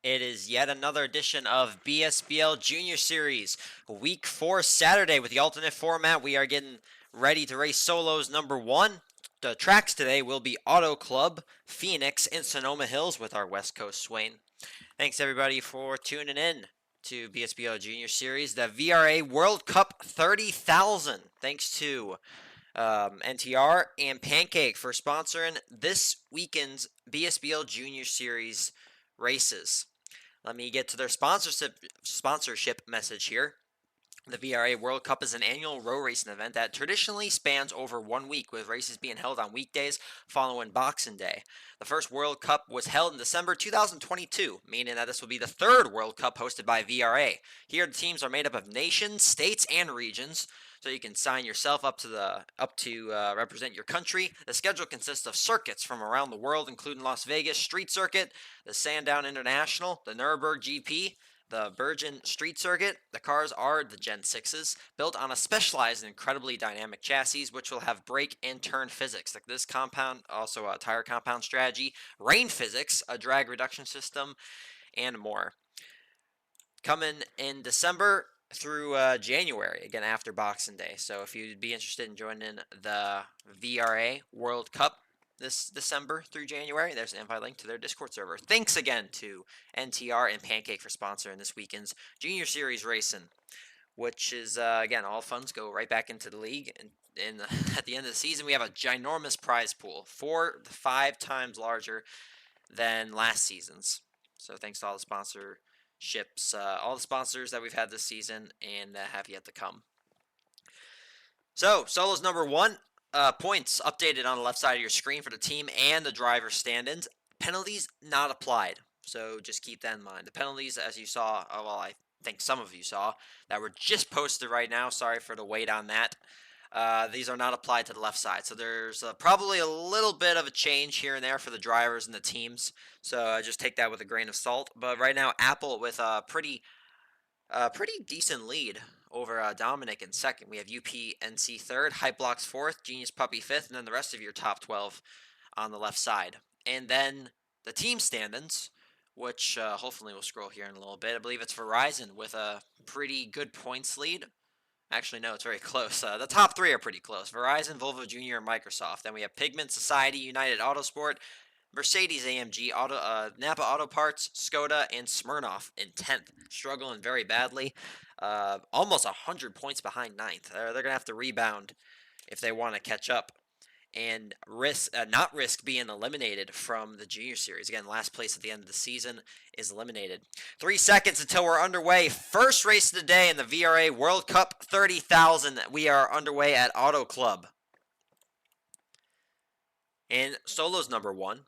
It is yet another edition of BSBL Junior Series, Week 4 Saturday with the alternate format. We are getting ready to race solos number 1. The tracks today will be Auto Club, Phoenix, and Sonoma Hills with our West Coast Swain. Thanks everybody for tuning in to BSBL Junior Series, the VRA World Cup 30,000. Thanks to NTR and Pancake for sponsoring this weekend's BSBL Junior Series races. Let me get to their sponsorship message here. The VRA World Cup is an annual row racing event that traditionally spans over 1 week, with races being held on weekdays following Boxing Day. The first World Cup was held in December 2022, meaning that this will be the third World Cup hosted by VRA. Here, the teams are made up of nations, states, and regions, so you can sign yourself up to represent your country. The schedule consists of circuits from around the world, including Las Vegas Street Circuit, the Sandown International, the Nuremberg GP, the Bergen Street Circuit. The cars are the Gen 6s, built on a specialized and incredibly dynamic chassis, which will have brake and turn physics. Like this compound, also a tire compound strategy, rain physics, a drag reduction system, and more. Coming in December through January, again after Boxing Day. So if you'd be interested in joining the VRA World Cup this December through January, there's an invite link to their Discord server. Thanks again to NTR and Pancake for sponsoring this weekend's Junior Series racing, which is, again, all funds go right back into the league. And at the end of the season, we have a ginormous prize pool, 4 to 5 times larger than last season's. So thanks to all the sponsorships, all the sponsors that we've had this season and have yet to come. So, solos number 1. Points updated on the left side of your screen for the team and the driver stand-ins. Penalties not applied, so just keep that in mind. The penalties, as you saw, I think some of you saw, that were just posted right now. Sorry for the wait on that. These are not applied to the left side, so there's probably a little bit of a change here and there for the drivers and the teams. So just take that with a grain of salt. But right now, Apple with a pretty decent lead over Dominic in second. We have UPNC third, Hype Blocks fourth, Genius Puppy fifth, and then the rest of your top 12 on the left side. And then the team stand-ins, which hopefully we'll scroll here in a little bit. I believe it's Verizon with a pretty good points lead. Actually, no, it's very close. The top 3 are pretty close. Verizon, Volvo Junior, and Microsoft. Then we have Pigment, Society, United Autosport, Mercedes-AMG, Napa Auto Parts, Skoda, and Smirnoff in 10th. Struggling very badly. Almost 100 points behind 9th. They're going to have to rebound if they want to catch up and not risk being eliminated from the Junior Series. Again, last place at the end of the season is eliminated. 3 seconds until we're underway. First race of the day in the VRA World Cup 30,000. We are underway at Auto Club. And solos number 1.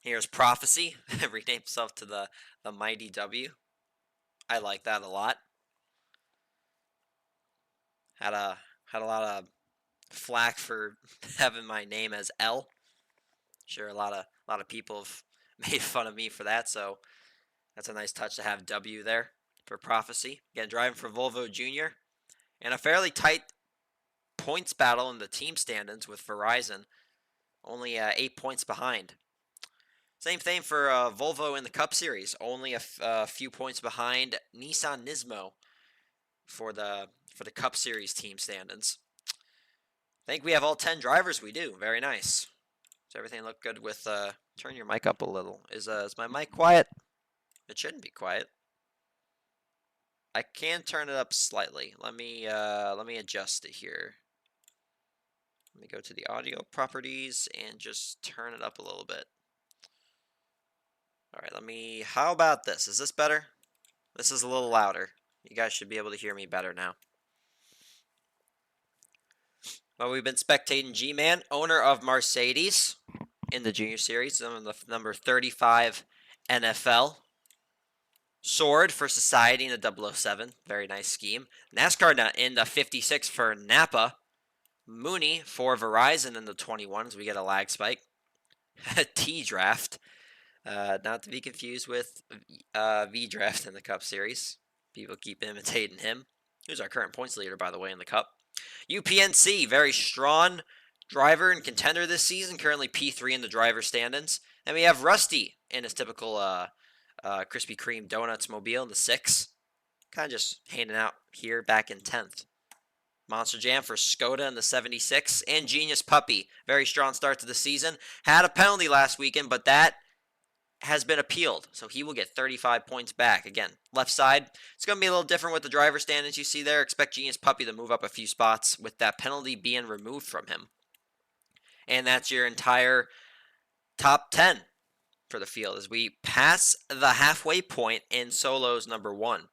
Here's Prophecy, renamed himself to the Mighty W. I like that a lot. Had a lot of flack for having my name as L. Sure, a lot of people have made fun of me for that, so that's a nice touch to have W there for Prophecy. Again, driving for Volvo Junior, and a fairly tight points battle in the team stand-ins with Verizon, only 8 points behind. Same thing for Volvo in the Cup Series, only a few points behind Nissan Nismo for the Cup Series team stand-ins. I think we have all 10 drivers. We do. Very nice. Does everything look good with turn your mic up a little? Is my mic quiet? It shouldn't be quiet. I can turn it up slightly. Let me adjust it here. Let me go to the audio properties and just turn it up a little bit. All right, how about this? Is this better? This is a little louder. You guys should be able to hear me better now. Well, we've been spectating G-Man, owner of Mercedes in the Junior Series, the number 35 NFL. Sword for Society in the 007. Very nice scheme. NASCAR in the 56 for Napa. Mooney for Verizon in the 21s. We get a lag spike. T-Draft. Not to be confused with V-Draft in the Cup Series. People keep imitating him. Who's our current points leader, by the way, in the Cup. UPNC, very strong driver and contender this season. Currently P3 in the driver stand-ins. And we have Rusty in his typical Krispy Kreme Donuts Mobile in the 6. Kind of just hanging out here back in 10th. Monster Jam for Skoda in the 76. And Genius Puppy, very strong start to the season. Had a penalty last weekend, but that has been appealed, so he will get 35 points back. Again, left side, it's going to be a little different with the driver standings you see there. Expect Genius Puppy to move up a few spots with that penalty being removed from him. And that's your entire top 10 for the field as we pass the halfway point in solos number 1.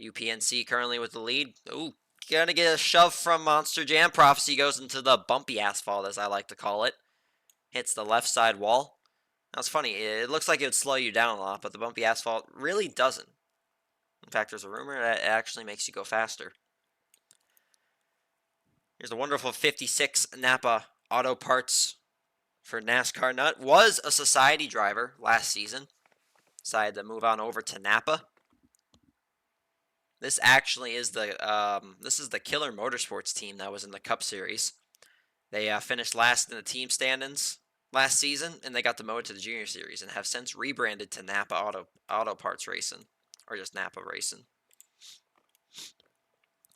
UPNC currently with the lead. Ooh, gonna get a shove from Monster Jam. Prophecy goes into the bumpy asphalt, as I like to call it. Hits the left side wall. That's funny. It looks like it would slow you down a lot, but the bumpy asphalt really doesn't. In fact, there's a rumor that it actually makes you go faster. Here's a wonderful 56 Napa Auto Parts for NASCAR Nut. Was a Society driver last season. Decided to move on over to Napa. This actually is the Killer Motorsports team that was in the Cup Series. They finished last in the team standings last season, and they got demoted to the Junior Series and have since rebranded to Napa Auto Parts Racing, or just Napa Racing.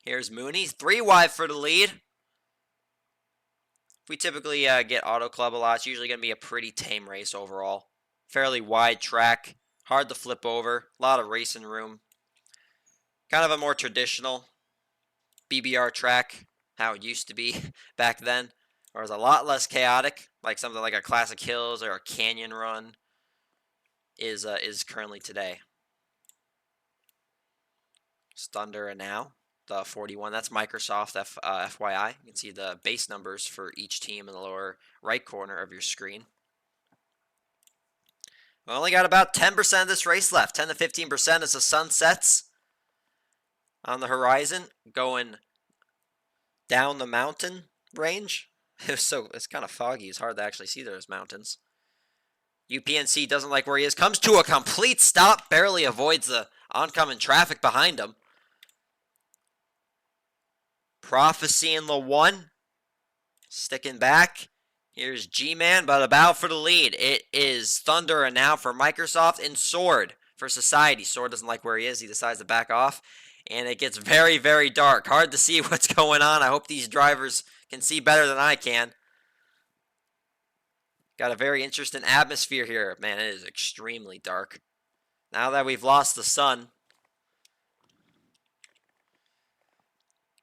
Here's Mooney, 3 wide for the lead. We typically get Auto Club a lot. It's usually going to be a pretty tame race overall. Fairly wide track, hard to flip over, a lot of racing room. Kind of a more traditional BBR track, how it used to be back then. Or it was a lot less chaotic, like something like a Classic Hills or a Canyon Run is currently today. Thunder and now the 41. That's Microsoft FYI. You can see the base numbers for each team in the lower right corner of your screen. We only got about 10% of this race left. 10 to 15% as the sun sets on the horizon, going down the mountain range. It's kind of foggy. It's hard to actually see those mountains. UPNC doesn't like where he is. Comes to a complete stop. Barely avoids the oncoming traffic behind him. Prophecy in the 1. Sticking back. Here's G-Man, but about for the lead. It is Thunder and now for Microsoft, and Sword for Society. Sword doesn't like where he is. He decides to back off. And it gets very, very dark. Hard to see what's going on. I hope these drivers can see better than I can. Got a very interesting atmosphere here. Man, it is extremely dark. Now that we've lost the sun.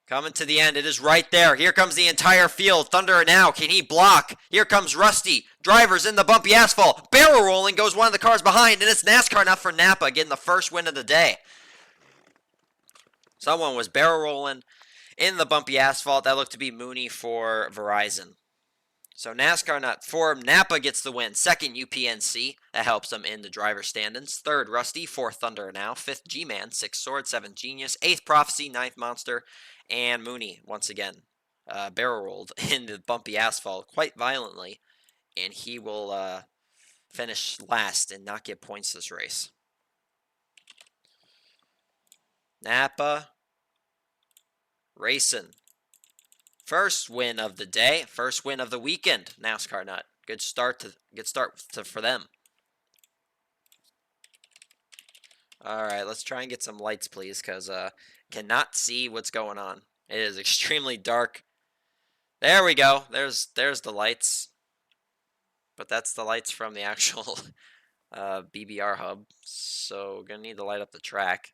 Coming to the end. It is right there. Here comes the entire field. Thunder now. Can he block? Here comes Rusty. Drivers in the bumpy asphalt. Barrel rolling goes one of the cars behind. And it's NASCAR Nut for Napa getting the first win of the day. Someone was barrel rolling in the bumpy asphalt. That looked to be Mooney for Verizon. So NASCAR Nut for Napa gets the win. 2nd UPNC. That helps them in the driver standings. 3rd Rusty. 4th Thunder now. 5th G-Man. 6th Sword. 7th Genius. 8th Prophecy. 9th Monster. And Mooney, once again, barrel rolled into the bumpy asphalt quite violently. And he will finish last and not get points this race. Napa Racing. First win of the day. First win of the weekend. NASCAR Nut. Good start for them. All right, let's try and get some lights, please, because cannot see what's going on. It is extremely dark. There we go. There's the lights. But that's the lights from the actual BBR hub. So we're gonna need to light up the track.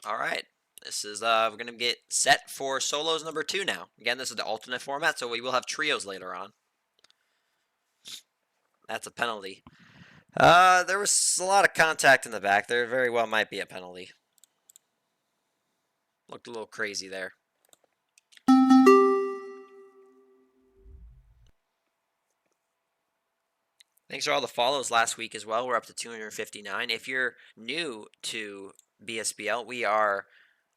All right. This is we're gonna get set for solos number 2 now. Again, this is the alternate format, so we will have trios later on. That's a penalty. There was a lot of contact in the back. There very well might be a penalty. Looked a little crazy there. Thanks for all the follows last week as well. We're up to 259. If you're new to BSBL, we are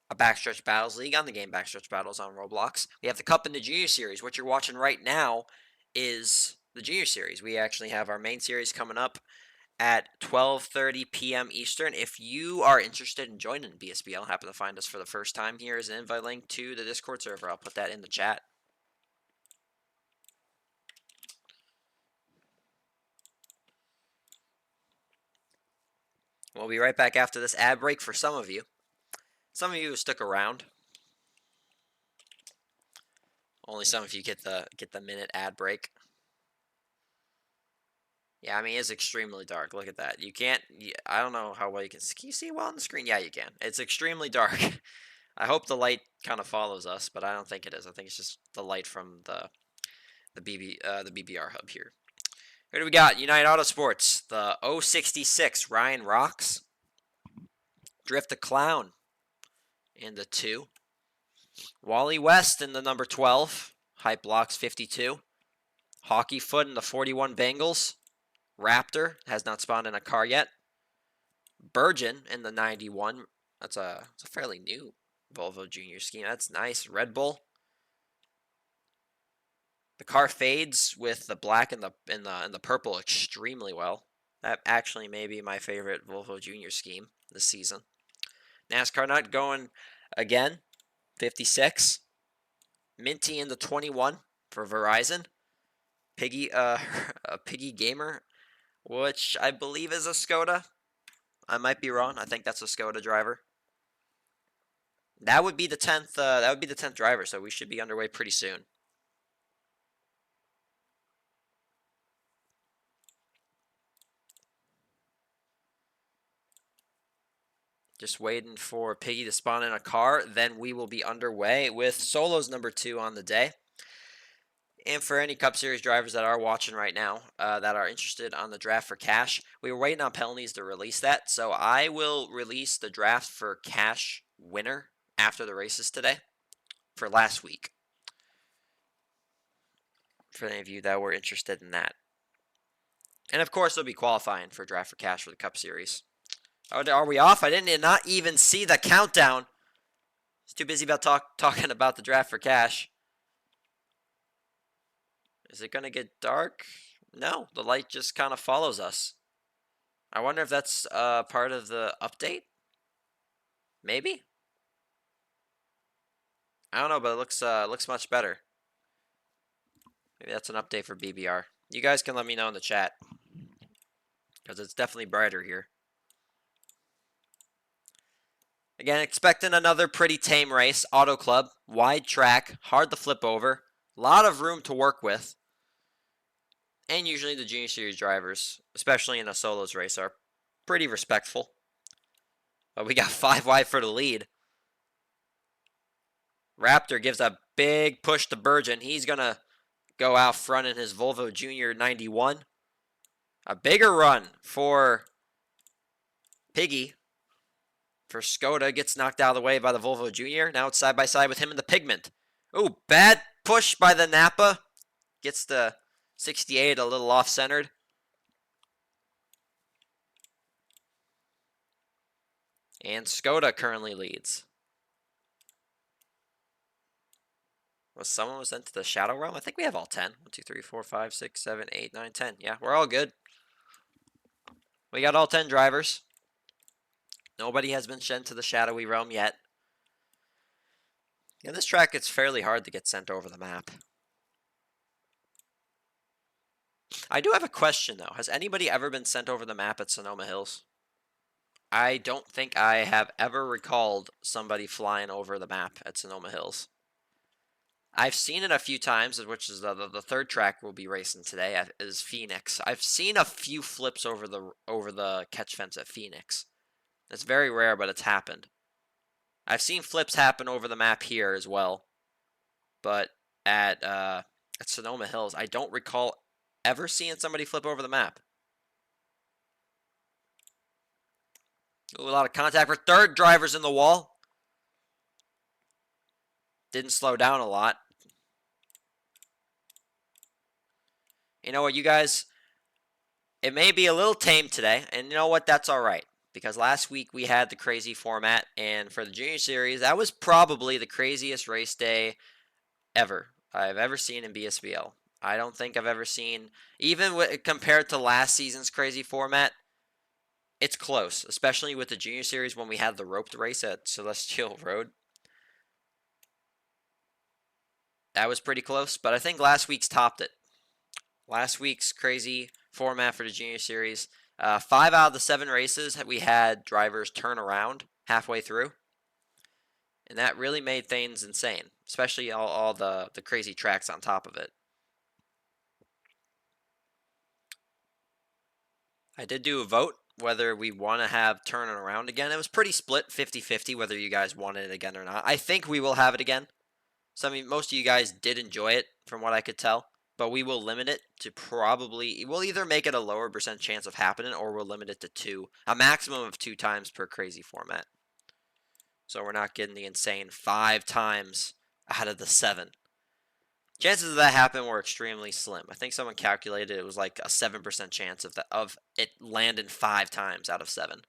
a Backstretch Battles League on the game Backstretch Battles on Roblox. We have the Cup and the Junior Series. What you're watching right now is the Junior Series. We actually have our main series coming up at 12:30 p.m. Eastern. If you are interested in joining BSBL, happen to find us for the first time, here is an invite link to the Discord server. I'll put that in the chat. We'll be right back after this ad break for some of you. Some of you who stuck around. Only some of you get the minute ad break. Yeah, I mean, it's extremely dark. Look at that. You can't... I don't know how well you can... Can you see well on the screen? Yeah, you can. It's extremely dark. I hope the light kind of follows us, but I don't think it is. I think it's just the light from the BBR hub here. Who do we got? United Autosports. The 066, Ryan Rocks. Drift the Clown in the 2. Wally West in the number 12. Hype Blocks 52. Hockey Foot in the 41 Bengals. Raptor has not spawned in a car yet. Burgeon in the 91. It's a fairly new Volvo Junior scheme. That's nice. Red Bull. The car fades with the black and the purple extremely well. That actually may be my favorite Volvo Junior scheme this season. NASCAR Nut going again. 56. Minty in the 21 for Verizon. Piggy, a Piggy Gamer, which I believe is a Skoda. I might be wrong. I think that's a Skoda driver. That would be the 10th. That would be the 10th driver. So we should be underway pretty soon. Just waiting for Piggy to spawn in a car. Then we will be underway with Solos number 2 on the day. And for any Cup Series drivers that are watching right now, that are interested on the draft for cash, we were waiting on penalties to release that. So I will release the draft for cash winner after the races today for last week. For any of you that were interested in that. And of course, they'll be qualifying for draft for cash for the Cup Series. Oh, are we off? I did not even see the countdown. I was too busy about talking about the draft for cash. Is it going to get dark? No, the light just kind of follows us. I wonder if that's part of the update? Maybe? I don't know, but it looks much better. Maybe that's an update for BBR. You guys can let me know in the chat. Because it's definitely brighter here. Again, expecting another pretty tame race. Auto Club, wide track, hard to flip over. A lot of room to work with. And usually the Junior Series drivers, especially in a solos race, are pretty respectful. But we got 5 wide for the lead. Raptor gives a big push to Burgeon. He's going to go out front in his Volvo Junior 91. A bigger run for Piggy. For Skoda, gets knocked out of the way by the Volvo Junior. Now it's side by side with him in the Pigment. Ooh, bad push by the Napa. Gets the 68 a little off-centered. And Skoda currently leads. Someone was sent to the Shadow Realm? I think we have all 10. 1, 2, 3, 4, 5, 6, 7, 8, 9, 10. Yeah, we're all good. We got all 10 drivers. Nobody has been sent to the Shadowy Realm yet. In this track, it's fairly hard to get sent over the map. I do have a question, though. Has anybody ever been sent over the map at Sonoma Hills? I don't think I have ever recalled somebody flying over the map at Sonoma Hills. I've seen it a few times, which is the third track we'll be racing today, is Phoenix. I've seen a few flips over the catch fence at Phoenix. It's very rare, but it's happened. I've seen flips happen over the map here as well. But at Sonoma Hills, I don't recall ever seeing somebody flip over the map. Ooh, a lot of contact for third. Drivers in the wall. Didn't slow down a lot. You know what, you guys? It may be a little tame today, and you know what? That's all right. Because last week we had the crazy format, and for the Junior Series, that was probably the craziest race day ever I've ever seen in BSBL. I don't think I've ever seen, even compared to last season's crazy format, It's close, especially with the Junior Series when we had the roped race at Celestial Road. That was pretty close, but I think last week's topped it. Last week's crazy format for the Junior Series. 5 out of the 7 races we had drivers turn around halfway through. And that really made things insane, especially all the crazy tracks on top of it. I did do a vote whether we want to have turning around again. It was pretty split 50-50 whether you guys wanted it again or not. I think we will have it again. Most of you guys did enjoy it from what I could tell, but we will limit it to we'll either make it a lower percent chance of happening or we'll limit it to a maximum of 2 times per crazy format. So we're not getting the insane 5 times out of the 7. Chances of that happening were extremely slim. I think someone calculated it was like a 7% chance of it landing 5 times out of 7.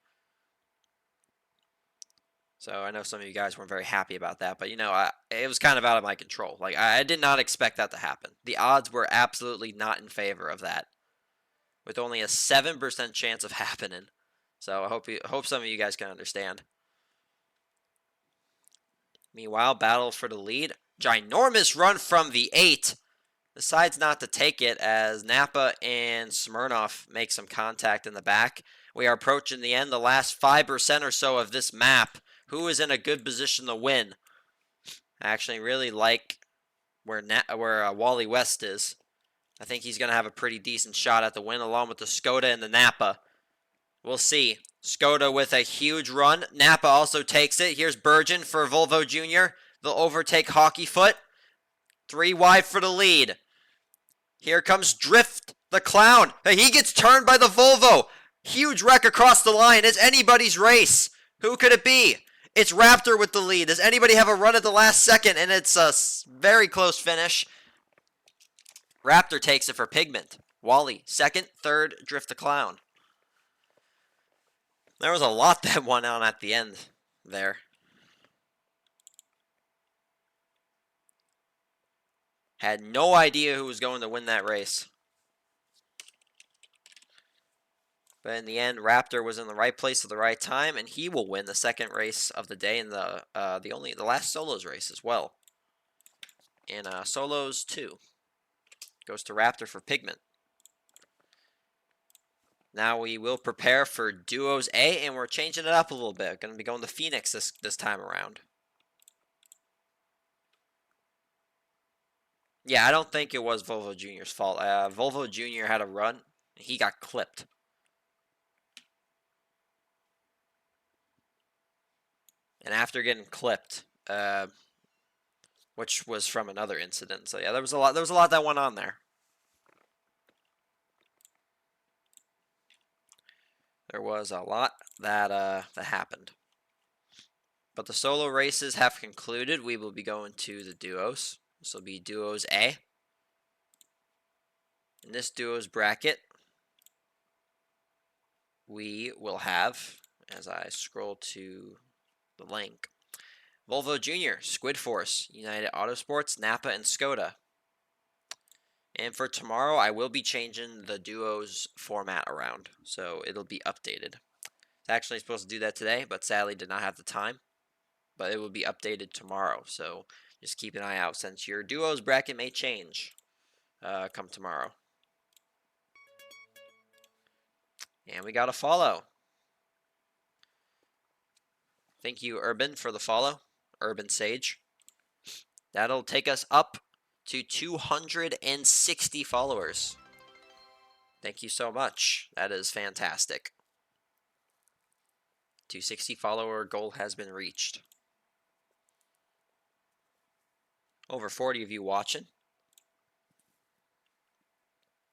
So I know some of you guys weren't very happy about that, but it was kind of out of my control. Like I did not expect that to happen. The odds were absolutely not in favor of that, with only a 7% chance of happening. So I hope some of you guys can understand. Meanwhile, battle for the lead. Ginormous run from the 8. Decides not to take it as Napa and Smirnoff make some contact in the back. We are approaching the end, the last 5% or so of this map. Who is in a good position to win? I actually really like where Wally West is. I think he's going to have a pretty decent shot at the win along with the Skoda and the Napa. We'll see. Skoda with a huge run. Napa also takes it. Here's Burgeon for Volvo Jr. They'll overtake Hockey Foot. 3 wide for the lead. Here comes Drift, the clown. He gets turned by the Volvo. Huge wreck across the line. It's anybody's race. Who could it be? It's Raptor with the lead. Does anybody have a run at the last second? And it's a very close finish. Raptor takes it for Pigment. Wally, second. Third, Drift the Clown. There was a lot that went on at the end there. Had no idea who was going to win that race. But in the end, Raptor was in the right place at the right time, and he will win the second race of the day in the last solos race as well. In solos 2, goes to Raptor for Pigment. Now we will prepare for duos A, and we're changing it up a little bit. Going to be going to Phoenix this time around. Yeah, I don't think it was Volvo Jr.'s fault. Volvo Jr. had a run, and he got clipped. And after getting clipped, which was from another incident. So yeah, there was a lot that went on there. There was a lot that happened. But the solo races have concluded. We will be going to the duos. This will be duos A. In this duos bracket, we will have, as I scroll to the link, Volvo Jr., Squid Force, United Autosports, Napa, and Skoda. And for tomorrow, I will be changing the duos format around, so it'll be updated. It's actually supposed to do that today, but sadly did not have the time. But it will be updated tomorrow, so just keep an eye out since your duos bracket may change come tomorrow. And we got a follow. Thank you, Urban, for the follow. Urban Sage. That'll take us up to 260 followers. Thank you so much. That is fantastic. 260 follower goal has been reached. Over 40 of you watching.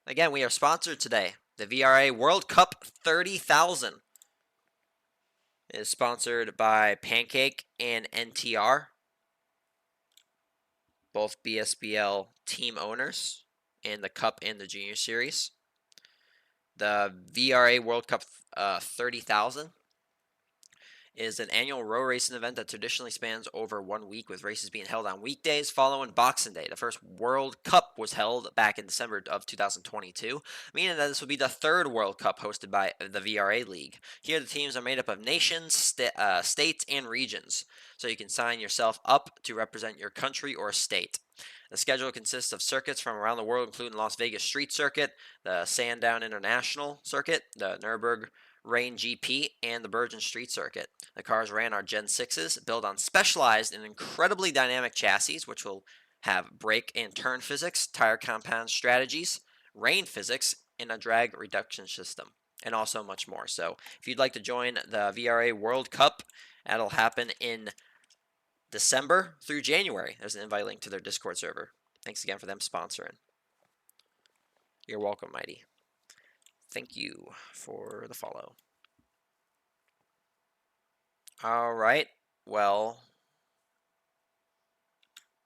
Again, we are sponsored today. The VRA World Cup 30,000 is sponsored by Pancake and NTR, both BSBL team owners in the Cup and the Junior Series. The VRA World Cup 30,000 is an annual row racing event that traditionally spans over 1 week, with races being held on weekdays following Boxing Day. The first World Cup was held back in December of 2022, meaning that this will be the third World Cup hosted by the VRA League. Here, the teams are made up of nations, states, and regions, so you can sign yourself up to represent your country or state. The schedule consists of circuits from around the world, including Las Vegas Street Circuit, the Sandown International Circuit, the Nürburgring GP, and the Bergen Street Circuit. The cars ran are Gen 6s, built on specialized and incredibly dynamic chassis, which will have brake and turn physics, tire compound strategies, rain physics, and a drag reduction system, and also much more. So if you'd like to join the VRA World Cup, that'll happen in December through January. There's an invite link to their Discord server. Thanks again for them sponsoring. You're welcome, Mighty. Thank you for the follow. All right. Well,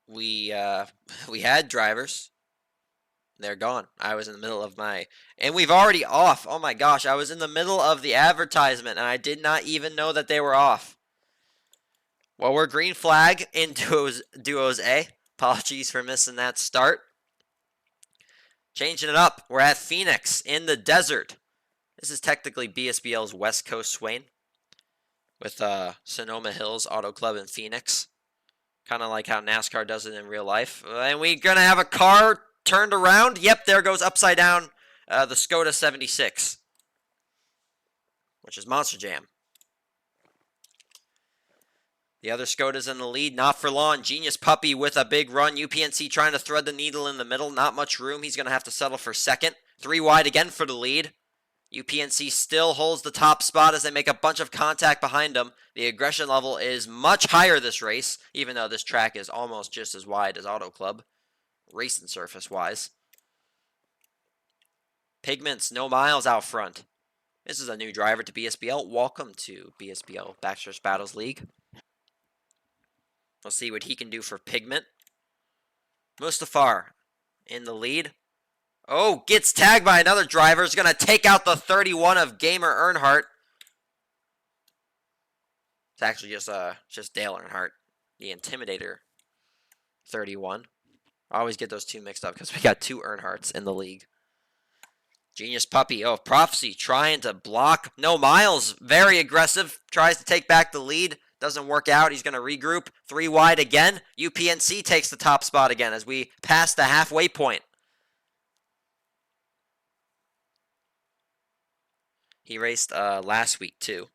we had drivers. They're gone. I was in the middle of and we've already off. Oh my gosh, I was in the middle of the advertisement and I did not even know that they were off. Well, we're green flag in duos A. Apologies for missing that start. Changing it up. We're at Phoenix in the desert. This is technically BSBL's West Coast Swain with Sonoma Hills Auto Club in Phoenix. Kind of like how NASCAR does it in real life. And we're going to have a car turned around. Yep, there goes upside down the Skoda 76, which is Monster Jam. The other Skoda's in the lead, not for long. Genius Puppy with a big run. UPNC trying to thread the needle in the middle. Not much room. He's going to have to settle for second. 3 wide again for the lead. UPNC still holds the top spot as they make a bunch of contact behind them. The aggression level is much higher this race, even though this track is almost just as wide as Auto Club, racing surface-wise. Pigments, no miles out front. This is a new driver to BSBL. Welcome to BSBL Bachelor's Battles League. We'll see what he can do for Pigment. Mustafar in the lead. Oh, gets tagged by another driver. Is going to take out the 31 of Gamer Earnhardt. It's actually just Dale Earnhardt, the Intimidator 31. I always get those two mixed up because we got 2 Earnhardts in the league. Genius Puppy. Oh, Prophecy trying to block. No miles. Very aggressive. Tries to take back the lead. Doesn't work out. He's going to regroup. 3 wide again. UPNC takes the top spot again as we pass the halfway point. He raced last week too.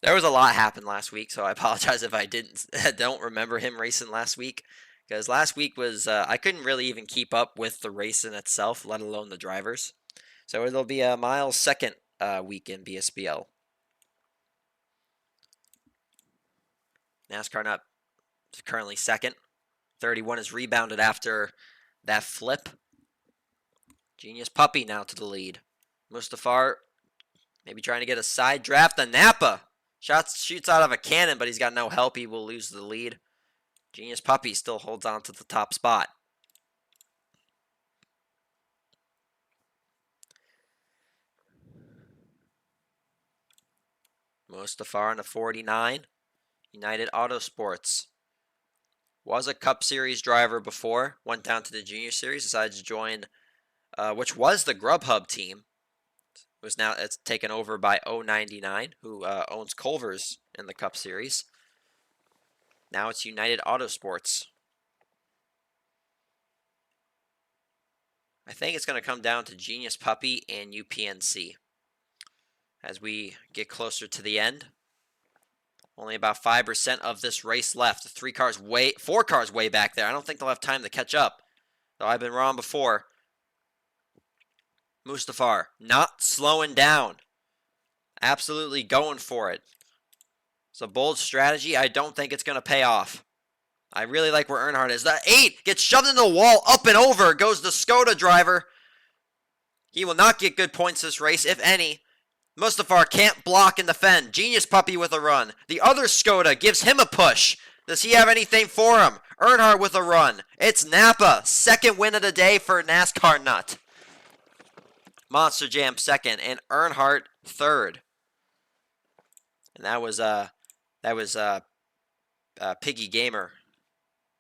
There was a lot happened last week, so I apologize if I don't remember him racing last week. Because last week was, I couldn't really even keep up with the racing itself, let alone the drivers. So it'll be a Miles' second week in BSBL. NASCAR not currently second. 31 is rebounded after that flip. Genius Puppy now to the lead. Mustafar maybe trying to get a side draft. The Napa shoots out of a cannon, but he's got no help. He will lose the lead. Genius Puppy still holds on to the top spot. Mustafar on the 49. United Autosports. Was a Cup Series driver before. Went down to the Junior Series. Decided to join, which was the Grubhub team. It's taken over by 099, who owns Culver's in the Cup Series. Now it's United Autosports. I think it's going to come down to Genius Puppy and UPNC as we get closer to the end. Only about 5% of this race left. 4 cars way back there. I don't think they'll have time to catch up. Though I've been wrong before. Mustafar not slowing down. Absolutely going for it. It's a bold strategy. I don't think it's going to pay off. I really like where Earnhardt is. The 8 gets shoved into the wall. Up and over goes the Skoda driver. He will not get good points this race, if any. Mustafar can't block and defend. Genius Puppy with a run. The other Skoda gives him a push. Does he have anything for him? Earnhardt with a run. It's Napa. Second win of the day for NASCAR Nut. Monster Jam second and Earnhardt third. And that was Piggy Gamer,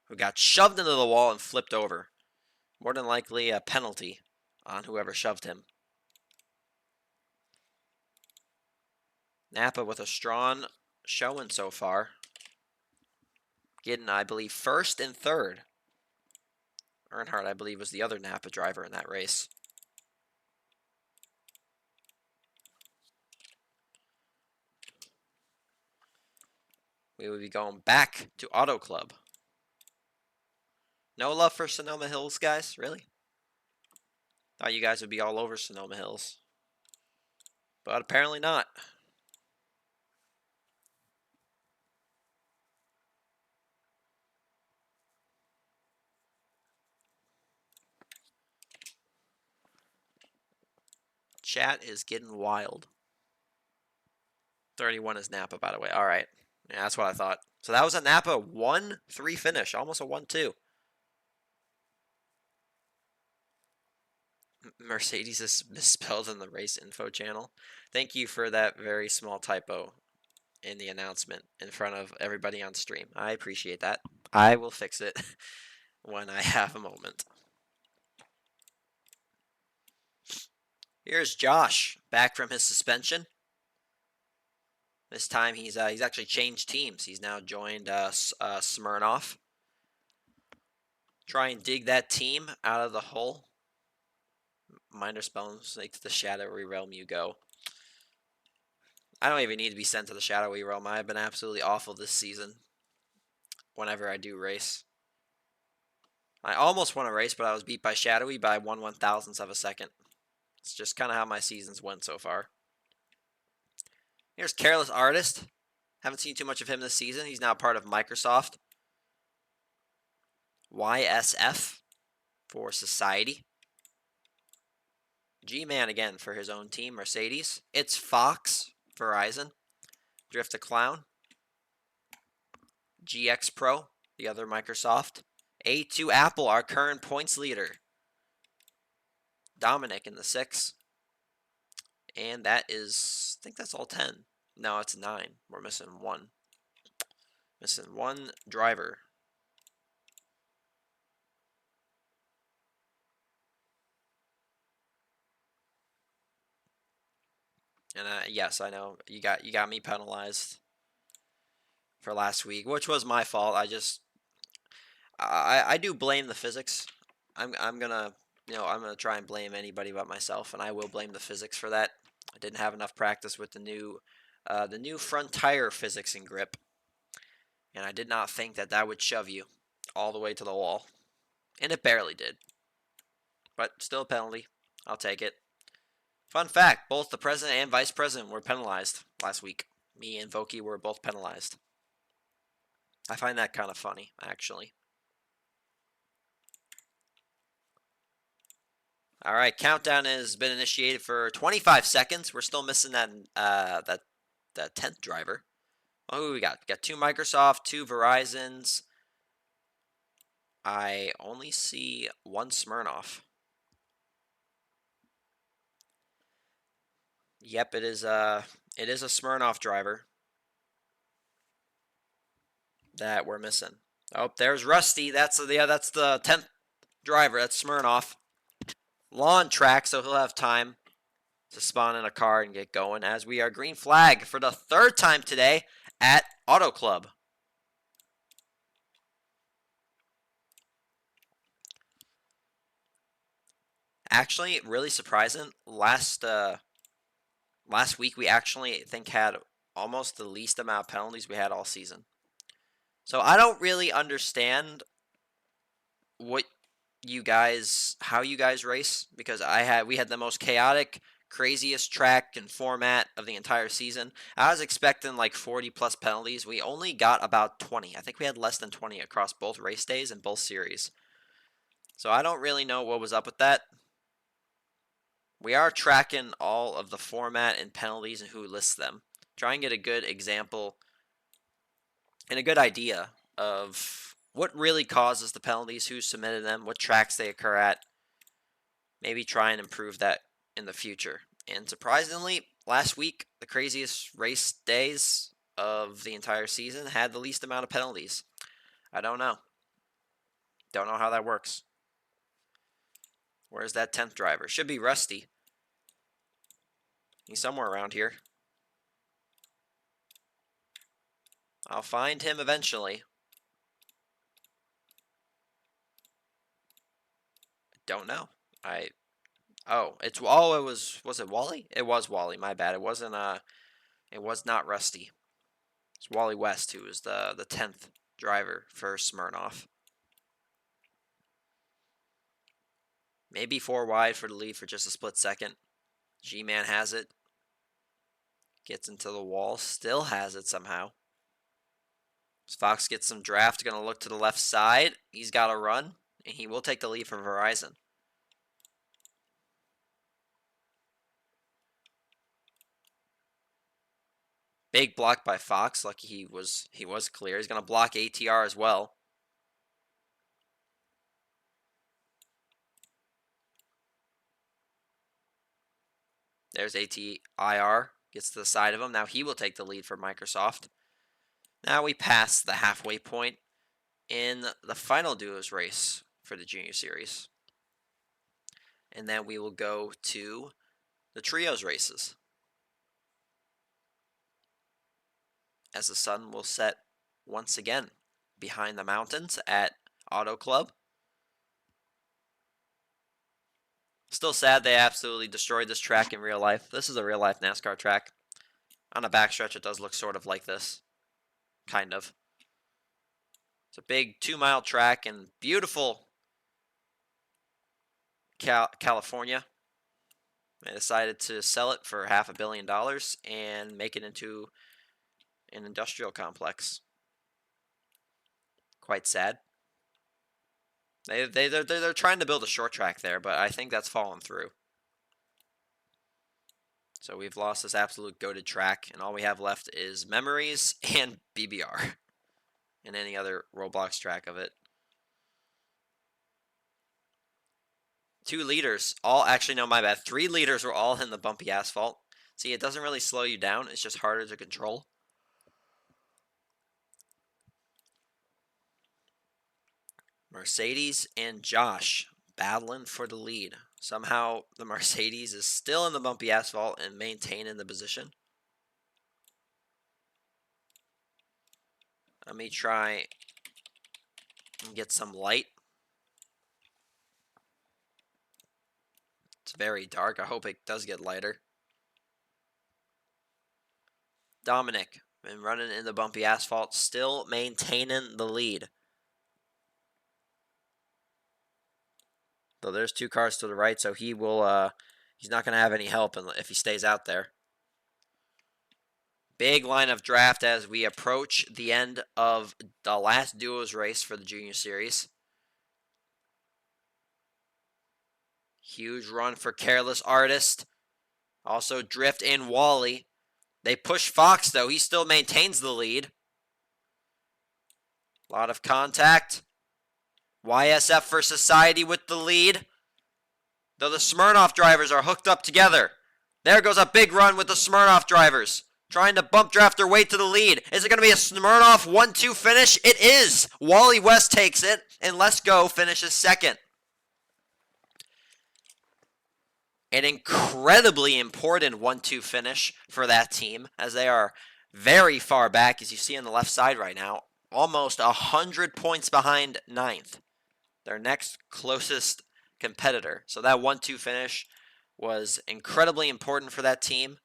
who got shoved into the wall and flipped over. More than likely a penalty on whoever shoved him. Napa with a strong showing so far. Getting, I believe, first and third. Earnhardt, I believe, was the other Napa driver in that race. We will be going back to Auto Club. No love for Sonoma Hills, guys? Really? Thought you guys would be all over Sonoma Hills. But apparently not. Chat is getting wild. 31 is Napa, by the way. All right. Yeah, that's what I thought. So that was a Napa 1-3 finish. Almost a 1-2. Mercedes is misspelled in the race info channel. Thank you for that very small typo in the announcement in front of everybody on stream. I appreciate that. I will fix it when I have a moment. Here's Josh back from his suspension. This time he's actually changed teams. He's now joined Smirnoff. Try and dig that team out of the hole. Minor spells make to the shadowy realm you go. I don't even need to be sent to the shadowy realm. I've been absolutely awful this season. Whenever I do race, I almost won a race, but I was beat by shadowy by 1/1000th of a second. It's just kind of how my seasons went so far. Here's Careless Artist. Haven't seen too much of him this season. He's now part of Microsoft. YSF for Society. G-Man again for his own team, Mercedes. It's Fox, Verizon. Drift a Clown. GX Pro, the other Microsoft. A2 Apple, our current points leader. Dominic in the 6. And that is, I think that's all 10. No, it's 9. We're missing 1. Missing 1 driver. And yes, I know you got me penalized for last week, which was my fault. I do blame the physics. I'm gonna I'm gonna try and blame anybody but myself, and I will blame the physics for that. I didn't have enough practice with the new front tire physics and grip, and I did not think that would shove you all the way to the wall, and it barely did. But still a penalty. I'll take it. Fun fact, both the president and vice president were penalized last week. Me and Voki were both penalized. I find that kind of funny, actually. All right, countdown has been initiated for 25 seconds. We're still missing that 10th driver. Oh, who we got? We got 2 Microsoft, 2 Verizons. I only see 1 Smirnoff. Yep, it is a Smirnoff driver that we're missing. Oh, there's Rusty. That's the 10th driver. That's Smirnoff. Lawn track, so he'll have time to spawn in a car and get going as we are green flag for the 3rd time today at Auto Club. Actually, really surprising. Last week we actually think had almost the least amount of penalties we had all season. So I don't really understand how you guys race, because we had the most chaotic, craziest track and format of the entire season. I was expecting like 40 plus penalties. We only got about 20. I think we had less than 20 across both race days and both series. So I don't really know what was up with that. We are tracking all of the format and penalties and who lists them. Try and get a good example and a good idea of what really causes the penalties, who submitted them, what tracks they occur at. Maybe try and improve that in the future. And surprisingly, last week, the craziest race days of the entire season, had the least amount of penalties. I don't know. Don't know how that works. Where's that 10th driver? Should be Rusty. He's somewhere around here. I'll find him eventually. Don't know. It was it Wally? It was Wally, my bad. It wasn't it was not Rusty. It's Wally West who was the 10th driver for Smirnoff. Maybe 4 wide for the lead for just a split second. G-Man has it. Gets into the wall. Still has it somehow. Fox gets some draft. Going to look to the left side. He's got a run. And he will take the lead for Verizon. Big block by Fox. Lucky he was clear. He's going to block ATR as well. There's ATIR. Gets to the side of him. Now he will take the lead for Microsoft. Now we pass the halfway point in the final duos race for the Junior Series. And then we will go to the trios races. As the sun will set once again behind the mountains at Auto Club. Still sad they absolutely destroyed this track in real life. This is a real life NASCAR track. On a backstretch, it does look sort of like this. Kind of. It's a big 2-mile track in beautiful California. They decided to sell it for $500 million and make it into an industrial complex. Quite sad. They're trying to build a short track there, but I think that's fallen through. So we've lost this absolute goated track, and all we have left is memories and BBR. And any other Roblox track of it. 2 leaders, my bad. 3 leaders were all in the bumpy asphalt. See, it doesn't really slow you down. It's just harder to control. Mercedes and Josh battling for the lead. Somehow the Mercedes is still in the bumpy asphalt and maintaining the position. Let me try and get some light. It's very dark. I hope it does get lighter. Dominic, been running in the bumpy asphalt, still maintaining the lead. So there's 2 cars to the right, so he will, he's not going to have any help if he stays out there. Big line of draft as we approach the end of the last duos race for the Junior Series. Huge run for Careless Artist. Also Drift and Wally. They push Fox, though. He still maintains the lead. A lot of contact. YSF for Society with the lead. Though the Smirnoff drivers are hooked up together. There goes a big run with the Smirnoff drivers. Trying to bump draft their way to the lead. Is it going to be a Smirnoff 1-2 finish? It is. Wally West takes it, and Let's Go finishes second. An incredibly important 1-2 finish for that team, as they are very far back, as you see on the left side right now. Almost 100 points behind 9th. Their next closest competitor. So that 1-2 finish was incredibly important for that team.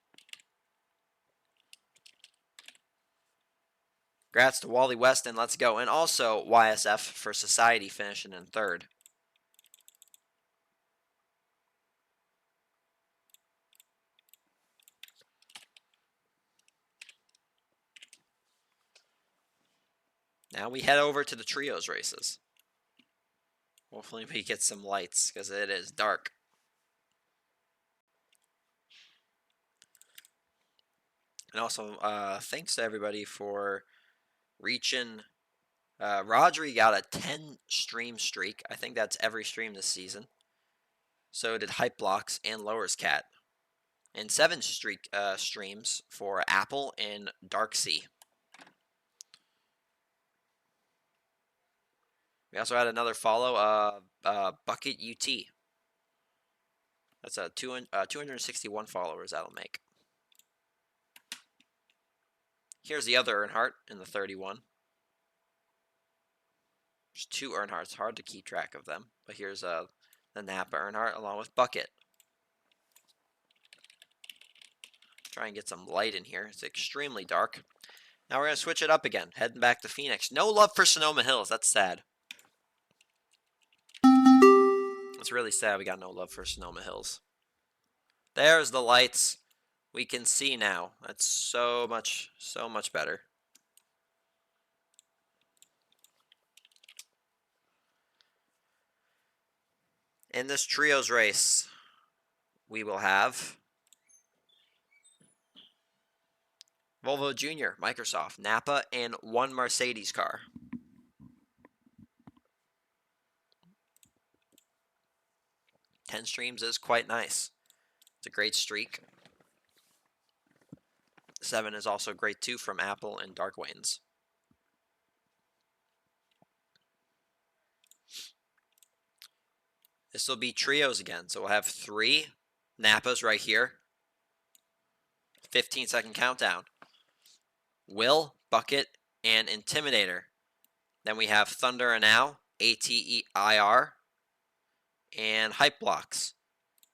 Congrats to Wally West and Let's Go. And also YSF for Society finishing in 3rd. Now we head over to the trios races. Hopefully we get some lights because it is dark. And also, thanks to everybody for reaching. Rodri got a 10 stream streak. I think that's every stream this season. So did Hype Blocks and Lowers Cat. and 7 streams for Apple and Dark Sea. We also had another follow, Bucket UT. That's a 261 followers that'll make. Here's the other Earnhardt in the 31. There's 2 Earnhardts, hard to keep track of them. But here's the Napa Earnhardt along with Bucket. Try and get some light in here. It's extremely dark. Now we're going to switch it up again. Heading back to Phoenix. No love for Sonoma Hills. That's sad. It's really sad we got no love for Sonoma Hills. There's the lights. We can see now. That's so much better. In this trios race, we will have Volvo Junior, Microsoft, Napa, and 1 Mercedes car. Ten streams is quite nice. It's a great streak. 7 is also great too from Apple and Dark Waynes. This will be trios again, so we'll have 3 Napas right here. 15-second countdown. Will, Bucket, and Intimidator. Then we have Thunder and Now, ATEIR, and Hype Blocks.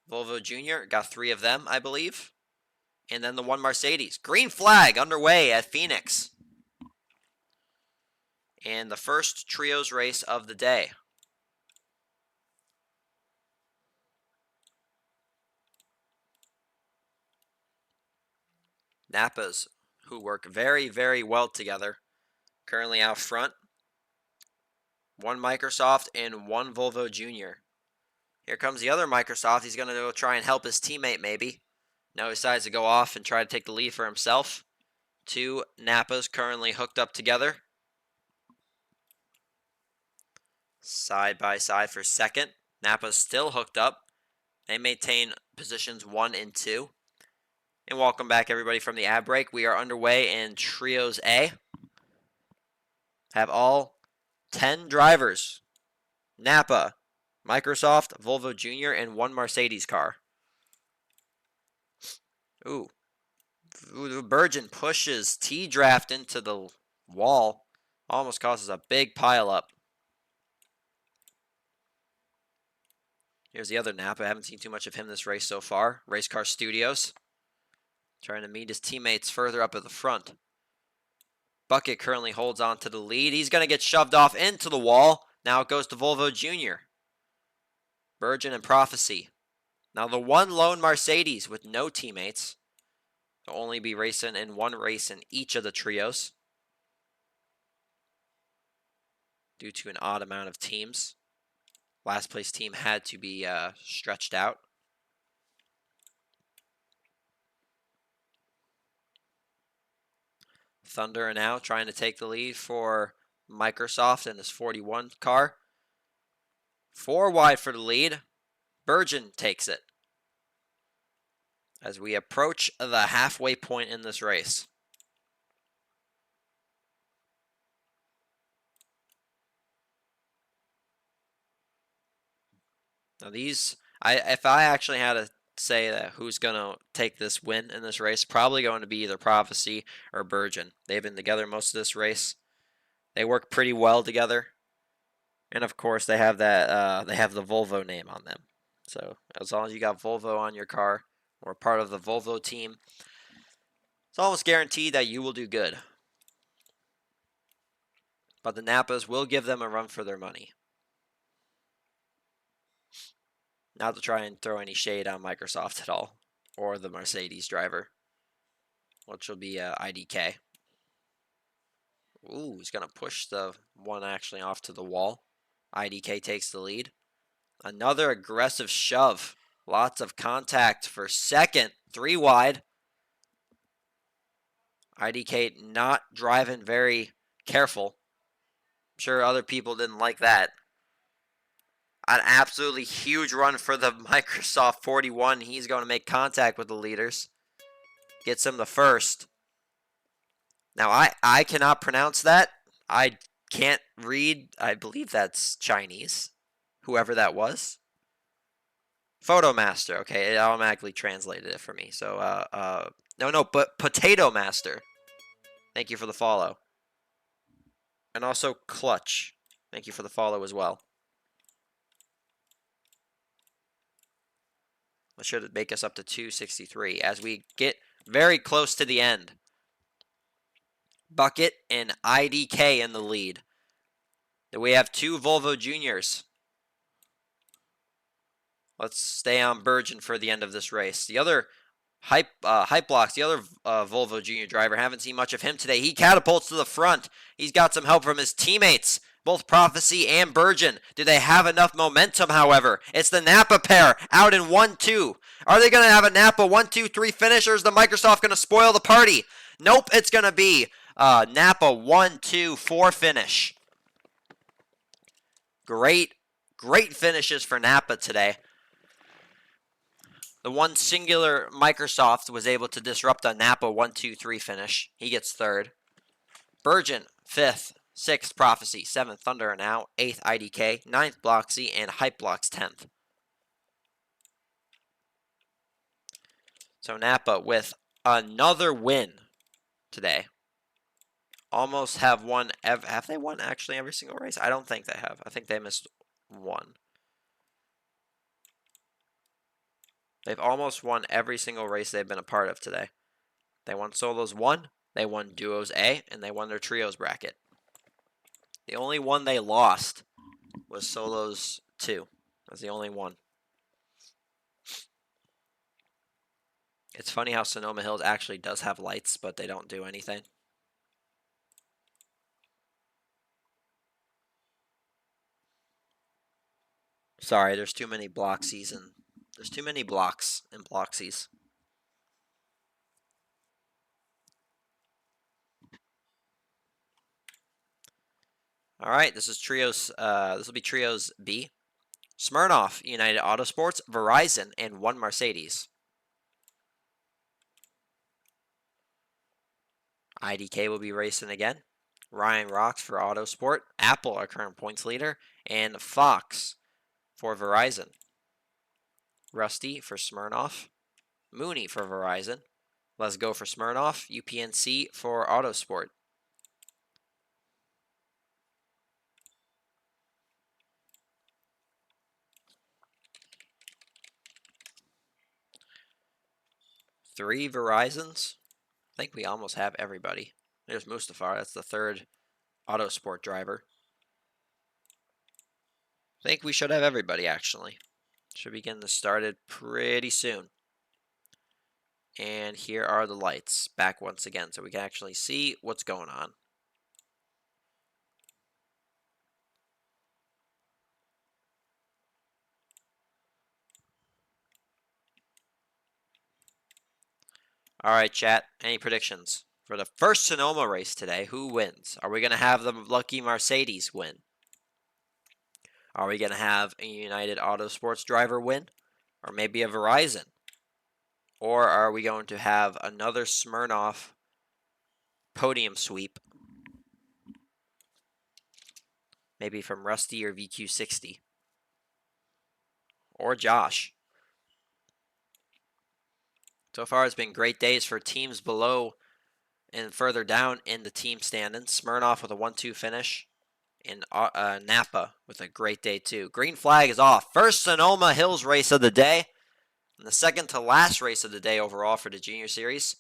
Volvo Junior got 3 of them, I believe. And then the 1 Mercedes. Green flag underway at Phoenix. And the first trios race of the day. Napas, who work very, very well together, currently out front. 1 Microsoft and 1 Volvo Junior. Here comes the other Microsoft. He's going to go try and help his teammate maybe. Now he decides to go off and try to take the lead for himself. 2 Napas currently hooked up together. Side by side for second. Napa's still hooked up. They maintain positions 1 and 2. And welcome back everybody from the ad break. We are underway in Trios A. Have all 10 drivers. Napa, Microsoft, Volvo Junior, and 1 Mercedes car. Ooh. Virgin pushes T-Draft into the wall. Almost causes a big pileup. Here's the other Napa. I haven't seen too much of him this race so far. Race Car Studios. Trying to meet his teammates further up at the front. Bucket currently holds on to the lead. He's going to get shoved off into the wall. Now it goes to Volvo Junior. Virgin and Prophecy. Now the 1 lone Mercedes with no teammates. They'll only be racing in 1 race in each of the trios. Due to an odd amount of teams. Last place team had to be stretched out. Thunder now trying to take the lead for Microsoft in his 41 car. 4 wide for the lead. Virgin takes it. As we approach the halfway point in this race. Now these, if I actually had to say that who's going to take this win in this race, probably going to be either Prophecy or Virgin. They've been together most of this race. They work pretty well together. And of course they have that they have the Volvo name on them. So as long as you got Volvo on your car or part of the Volvo team, it's almost guaranteed that you will do good. But the Napas will give them a run for their money. Not to try and throw any shade on Microsoft at all, or the Mercedes driver, which will be IDK. Ooh, he's going to push the 1 actually off to the wall. IDK takes the lead. Another aggressive shove. Lots of contact for second. 3 wide. IDK not driving very careful. I'm sure other people didn't like that. An absolutely huge run for the Microsoft 41. He's going to make contact with the leaders. Gets him the first. Now, I cannot pronounce that. I can't read. I believe that's Chinese. Whoever that was. Photo Master. Okay, it automatically translated it for me. So, no, but Potato Master. Thank you for the follow. And also Clutch. Thank you for the follow as well. That should make us up to 263 as we get very close to the end. Bucket and IDK in the lead. Then we have 2 Volvo Juniors. Let's stay on Burgeon for the end of this race. The other Hype Blocks, the other Volvo Junior driver, haven't seen much of him today. He catapults to the front. He's got some help from his teammates, both Prophecy and Burgeon. Do they have enough momentum, however? It's the Napa pair out in 1-2. Are they going to have a Napa 1-2-3 finish, or is the Microsoft going to spoil the party? Nope, it's going to be Napa 1-2-4 finish. Great finishes for Napa today. The one singular Microsoft was able to disrupt a Napa 1-2-3 finish. He gets third. Burgeon, 5th. 6th, Prophecy. 7th, Thunder now. 8th, IDK. 9th, Bloxy. And Hype Blocks, 10th. So Napa with another win today. Almost have won. Have they won actually every single race? I don't think they have. I think they missed one. They've almost won every single race they've been a part of today. They won Solos 1, they won Duos A, and they won their Trios bracket. The only one they lost was Solos 2. That's the only one. It's funny how Sonoma Hills actually does have lights, but they don't do anything. Sorry, there's too many Bloxies and there's too many blocks and Bloxies. All right, this is Trios. This will be Trios B. Smirnoff, United Autosports, Verizon, and 1 Mercedes. IDK will be racing again. Ryan Rocks for Autosport. Apple, our current points leader. And Fox for Verizon. Rusty for Smirnoff. Mooney for Verizon. Let's Go for Smirnoff. UPNC for Autosport. Three Verizons. I think we almost have everybody. There's Mustafar. That's the 3rd Autosport driver. I think we should have everybody, actually. Should be getting this started pretty soon. And here are the lights back once again, so we can actually see what's going on. All right, chat. Any predictions for the first Sonoma race today? Who wins? Are we going to have the lucky Mercedes win? Are we going to have a United Autosports driver win? Or maybe a Verizon? Or are we going to have another Smirnoff podium sweep? Maybe from Rusty or VQ60. Or Josh. So far, it's been great days for teams below and further down in the team standings. Smirnoff with a 1-2 finish. And Napa with a great day, too. Green flag is off. First Sonoma Hills race of the day. And the second to last race of the day overall for the Junior Series.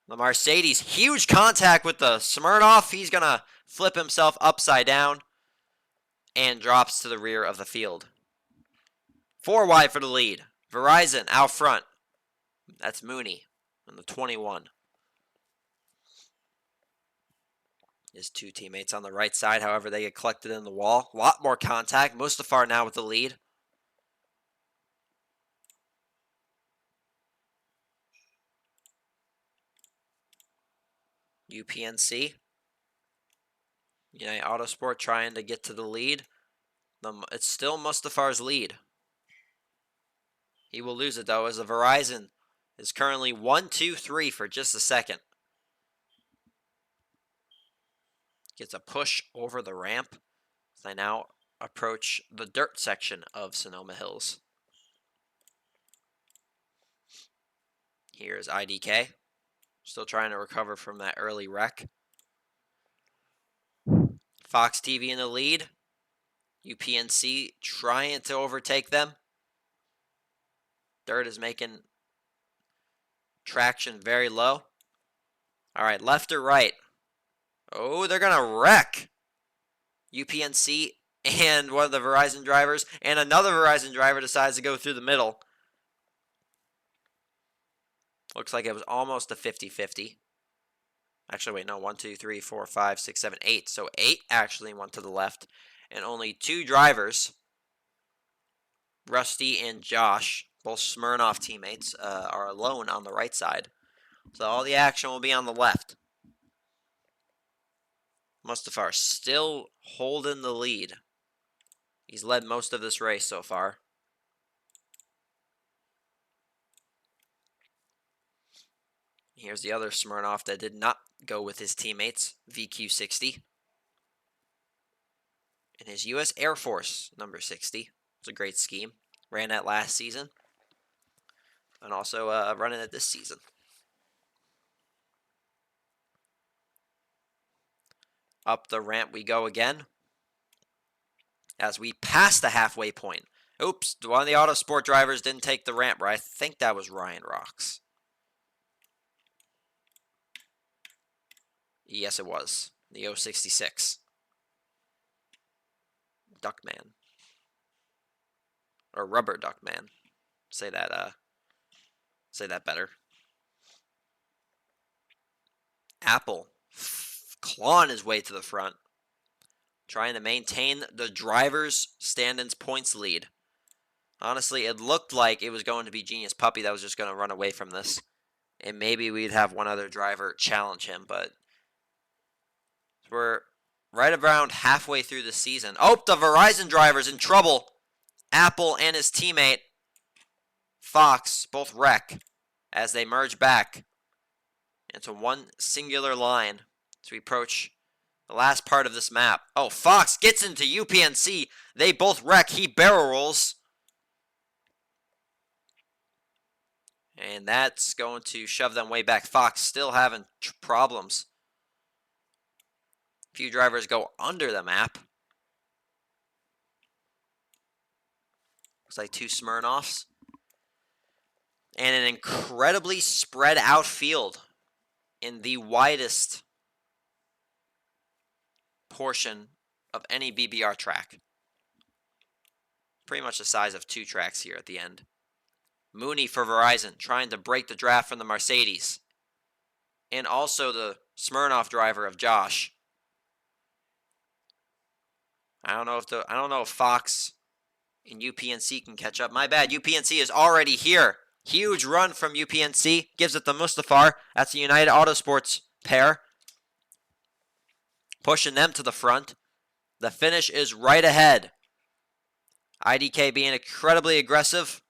The Mercedes, huge contact with the Smirnoff. He's going to flip himself upside down and drops to the rear of the field. 4 wide for the lead. Verizon out front. That's Mooney on the 21. His 2 teammates on the right side, however, they get collected in the wall. A lot more contact. Mustafar now with the lead. UPNC. United Autosport trying to get to the lead. It's still Mustafar's lead. He will lose it, though, as the Verizon is currently 1-2-3 for just a second. Gets a push over the ramp as they now approach the dirt section of Sonoma Hills. Here's IDK, still trying to recover from that early wreck. Fox TV in the lead. UPNC trying to overtake them. Dirt is making traction very low. All right, left or right? Oh, they're going to wreck. UPNC and one of the Verizon drivers, and another Verizon driver decides to go through the middle. Looks like it was almost a 50-50. Actually, wait, no, 1, 2, 3, 4, 5, 6, 7, 8. So 8 actually went to the left, and only 2 drivers, Rusty and Josh, both Smirnoff teammates, are alone on the right side. So all the action will be on the left. Mustafar still holding the lead. He's led most of this race so far. Here's the other Smirnoff that did not go with his teammates, VQ60. And his U.S. Air Force, number 60. It's a great scheme. Ran that last season. And also running it this season. Up the ramp we go again. As we pass the halfway point. Oops, one of the Autosport drivers didn't take the ramp, right? I think that was Ryan Rocks. Yes, it was. The 066. Duckman. Or Rubber Duckman. Say that better. Apple clawing his way to the front. Trying to maintain the driver's stand-ins points lead. Honestly, it looked like it was going to be Genius Puppy that was just going to run away from this. And maybe we'd have one other driver challenge him, but we're right around halfway through the season. Oh, the Verizon driver's in trouble. Apple and his teammate, Fox, both wreck as they merge back into one singular line as we approach the last part of this map. Oh, Fox gets into UPNC. They both wreck. He barrel rolls. And that's going to shove them way back. Fox still having problems. A few drivers go under the map. Looks like 2 Smirnoffs. And an incredibly spread out field in the widest portion of any BBR track. Pretty much the size of 2 tracks here at the end. Mooney for Verizon trying to break the draft from the Mercedes. And also the Smirnoff driver of Josh. I don't know if Fox and UPNC can catch up. My bad. UPNC is already here. Huge run from UPNC. Gives it to Mustafar. That's the United Autosports pair. Pushing them to the front. The finish is right ahead. IDK being incredibly aggressive.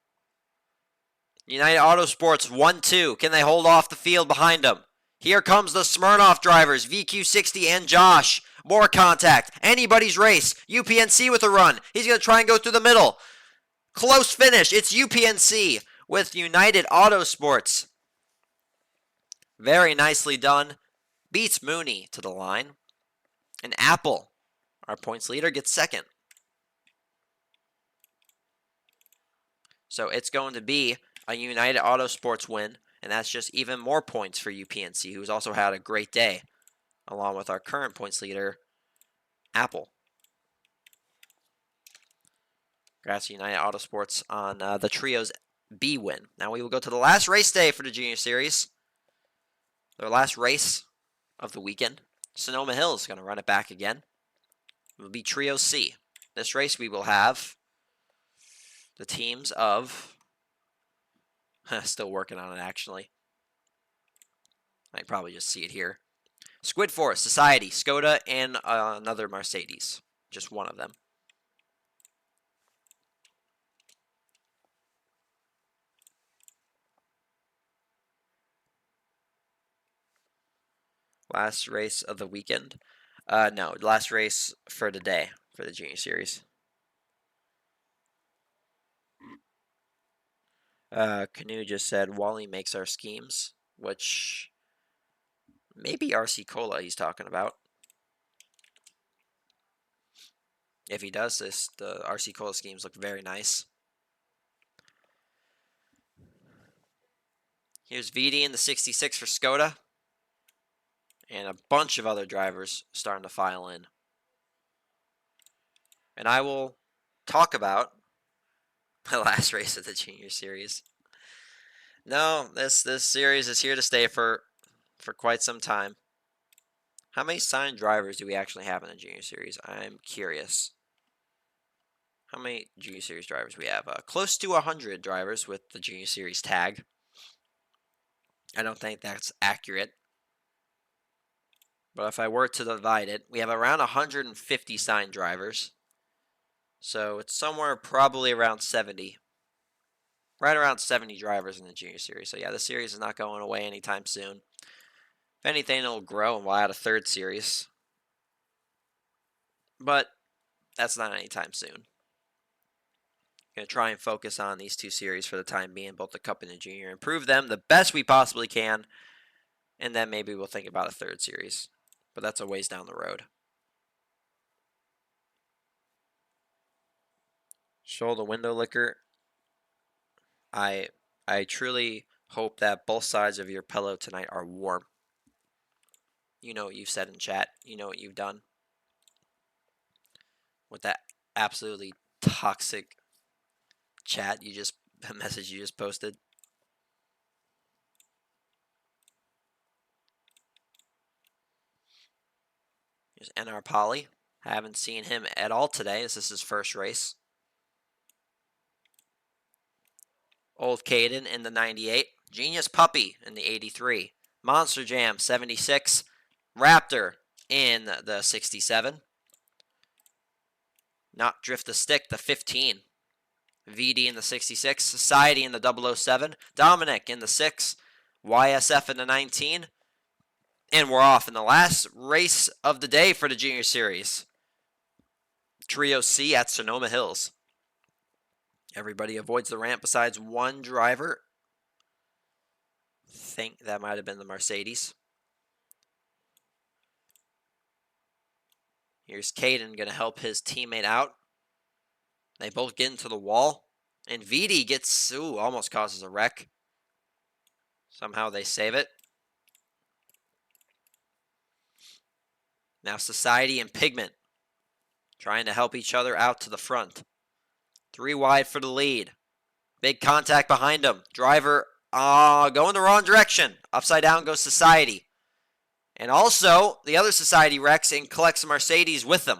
United Autosports 1-2. Can they hold off the field behind them? Here comes the Smirnoff drivers, VQ60 and Josh. More contact. Anybody's race. UPNC with a run. He's going to try and go through the middle. Close finish. It's UPNC with United Autosports. Very nicely done. Beats Mooney to the line. And Apple, our points leader, gets second. So it's going to be a United Autosports win. And that's just even more points for UPNC, who's also had a great day, along with our current points leader, Apple. Congrats to United Autosports on the Trio's B win. Now we will go to the last race day for the Junior Series. Their last race of the weekend. Sonoma Hills is going to run it back again. It will be Trio C. This race we will have the teams of... Still working on it, actually. I can probably just see it here. Squid Force, Society, Skoda, and another Mercedes. Just one of them. Last race of the weekend. No, last race for the day for the Junior Series. Canoe just said Wally makes our schemes, which maybe RC Cola he's talking about. If he does this, the RC Cola schemes look very nice. Here's VD in the 66 for Skoda. And a bunch of other drivers starting to file in. And I will talk about my last race of the Junior Series. No, this series is here to stay for quite some time. How many signed drivers do we actually have in the Junior Series? I'm curious. How many Junior Series drivers we have? Close to 100 drivers with the Junior Series tag. I don't think that's accurate. But if I were to divide it, we have around 150 signed drivers. So it's somewhere probably around 70. Right around 70 drivers in the Junior Series. So yeah, the series is not going away anytime soon. If anything, it'll grow and we'll add a third series. But that's not anytime soon. Going to try and focus on these two series for the time being, both the Cup and the Junior. Improve them the best we possibly can. And then maybe we'll think about a third series. But that's a ways down the road. Show the window liquor. I truly hope that both sides of your pillow tonight are warm. You know what you've said in chat. You know what you've done. With that absolutely toxic chat message you just posted. Here's NR Poly. Haven't seen him at all today. This is his first race. Old Caden in the 98. Genius Puppy in the 83. Monster Jam 76. Raptor in the 67. Not Drift the Stick, the 15. VD in the 66. Society in the 007. Dominic in the 6. YSF in the 19. And we're off in the last race of the day for the Junior Series. Trio C at Sonoma Hills. Everybody avoids the ramp besides one driver. I think that might have been the Mercedes. Here's Caden going to help his teammate out. They both get into the wall. And VD gets, almost causes a wreck. Somehow they save it. Now Society and Pigment trying to help each other out to the front. 3 wide for the lead. Big contact behind him. Driver going the wrong direction. Upside down goes Society. And also, the other Society wrecks and collects a Mercedes with them.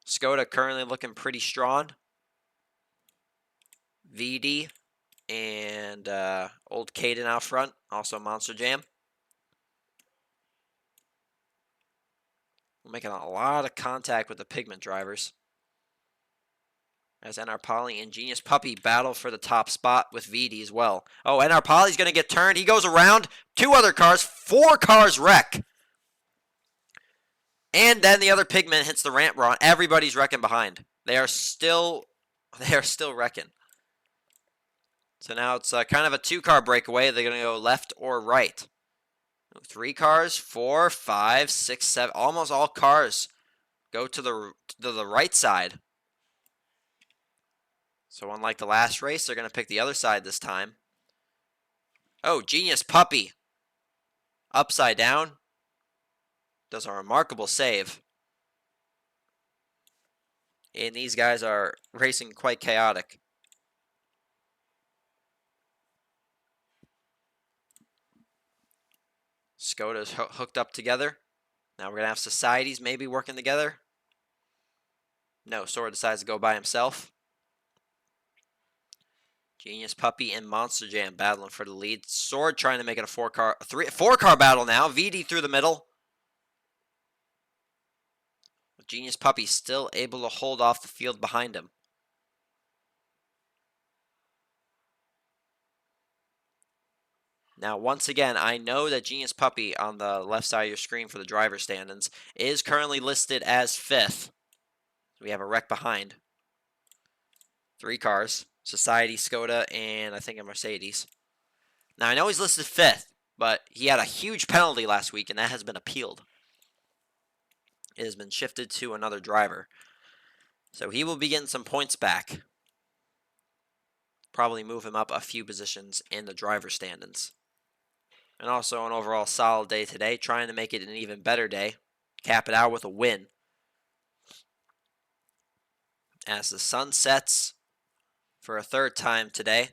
Skoda currently looking pretty strong. VD and Old Caden out front. Also Monster Jam. We're making a lot of contact with the Pigment drivers. As NR Poly and Genius Puppy battle for the top spot with VD as well. Oh, NR Poly's going to get turned. He goes around. 2 other cars. 4 cars wreck. And then the other Pigment hits the ramp run. Everybody's wrecking behind. They are still wrecking. So now it's kind of a 2-car breakaway. They're going to go left or right. 3 cars, 4, 5, 6, 7. Almost all cars go to the right side. So unlike the last race, they're going to pick the other side this time. Oh, Genius Puppy. Upside down. Does a remarkable save. And these guys are racing quite chaotic. Skoda's hooked up together. Now we're going to have Societies maybe working together. No, Sora decides to go by himself. Genius Puppy and Monster Jam battling for the lead. Sword trying to make it a 4-car battle now. VD through the middle. Genius Puppy still able to hold off the field behind him. Now, once again, I know that Genius Puppy on the left side of your screen for the driver standings is currently listed as 5th. We have a wreck behind. 3 cars, Society, Skoda, and I think a Mercedes. Now, I know he's listed 5th, but he had a huge penalty last week, and that has been appealed. It has been shifted to another driver. So he will be getting some points back. Probably move him up a few positions in the driver standings. And also an overall solid day today, trying to make it an even better day. Cap it out with a win. As the sun sets for a 3rd time today.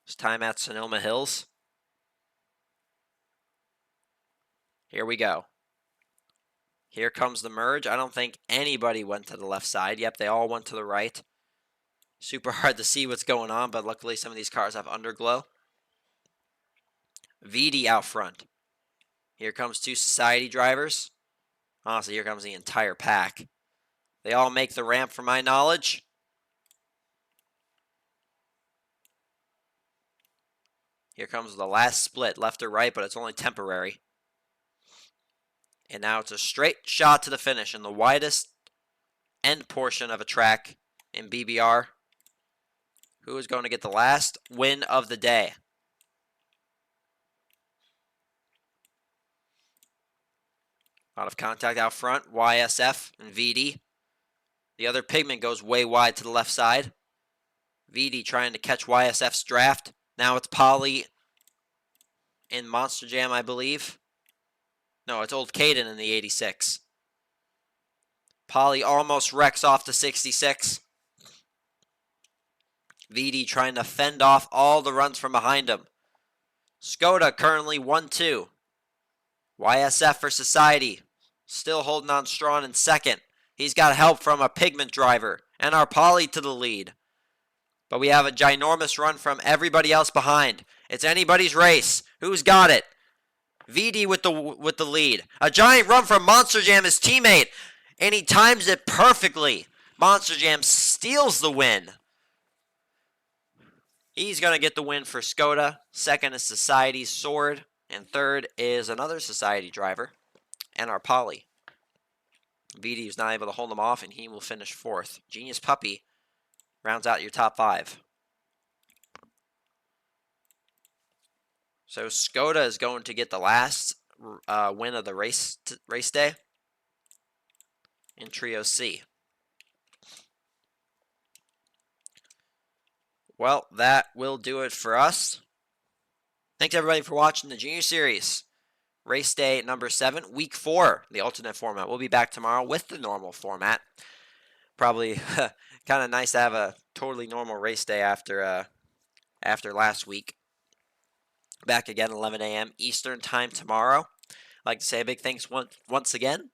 It's time at Sonoma Hills. Here we go. Here comes the merge. I don't think anybody went to the left side. Yep, they all went to the right. Super hard to see what's going on, but luckily some of these cars have underglow. VD out front. Here comes 2 Society drivers. Honestly, here comes the entire pack. They all make the ramp from my knowledge. Here comes the last split, left or right, but it's only temporary. And now it's a straight shot to the finish in the widest end portion of a track in BBR. Who is going to get the last win of the day? A lot of contact out front, YSF and VD. The other Pigment goes way wide to the left side. VD trying to catch YSF's draft. Now it's Polly in Monster Jam, I believe. No, it's Old Caden in the 86. Polly almost wrecks off the 66. VD trying to fend off all the runs from behind him. Skoda currently 1-2. YSF for Society. Still holding on strong in 2nd. He's got help from a Pigment driver. And our Polly to the lead. But we have a ginormous run from everybody else behind. It's anybody's race. Who's got it? VD with the lead. A giant run from Monster Jam, his teammate. And he times it perfectly. Monster Jam steals the win. He's going to get the win for Skoda. 2nd is Society's Sword. And 3rd is another Society driver. And our Polly. VD is not able to hold him off, and he will finish 4th. Genius Puppy rounds out your top 5. So Skoda is going to get the last win of the race day in Trio C. Well, that will do it for us. Thanks everybody for watching the Junior Series. Race day number 7, week 4, the alternate format. We'll be back tomorrow with the normal format. Probably kind of nice to have a totally normal race day after last week. Back again 11 a.m. Eastern time tomorrow. I'd like to say a big thanks once again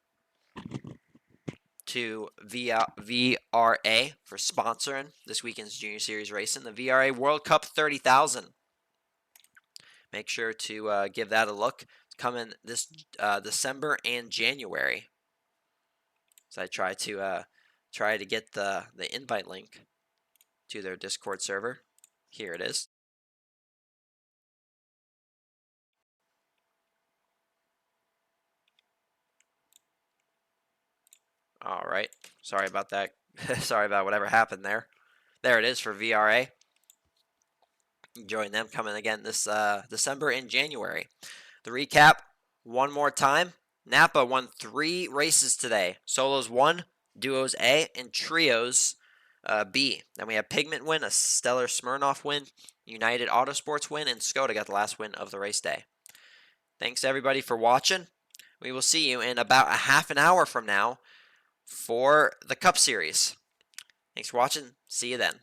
to VRA for sponsoring this weekend's Junior Series racing. The VRA World Cup 30,000. Make sure to give that a look. It's coming this December and January. So I try to get the invite link to their Discord server. Here it is. All right. Sorry about that. Sorry about whatever happened there. There it is for VRA. Join them coming again this December and January. The recap one more time. Napa won 3 races today. Solos 1, Duos A, and Trios B. Then we have Pigment win, a Stellar Smirnoff win, United Autosports win, and Skoda got the last win of the race day. Thanks everybody for watching. We will see you in about a half an hour from now for the Cup Series. Thanks for watching. See you then.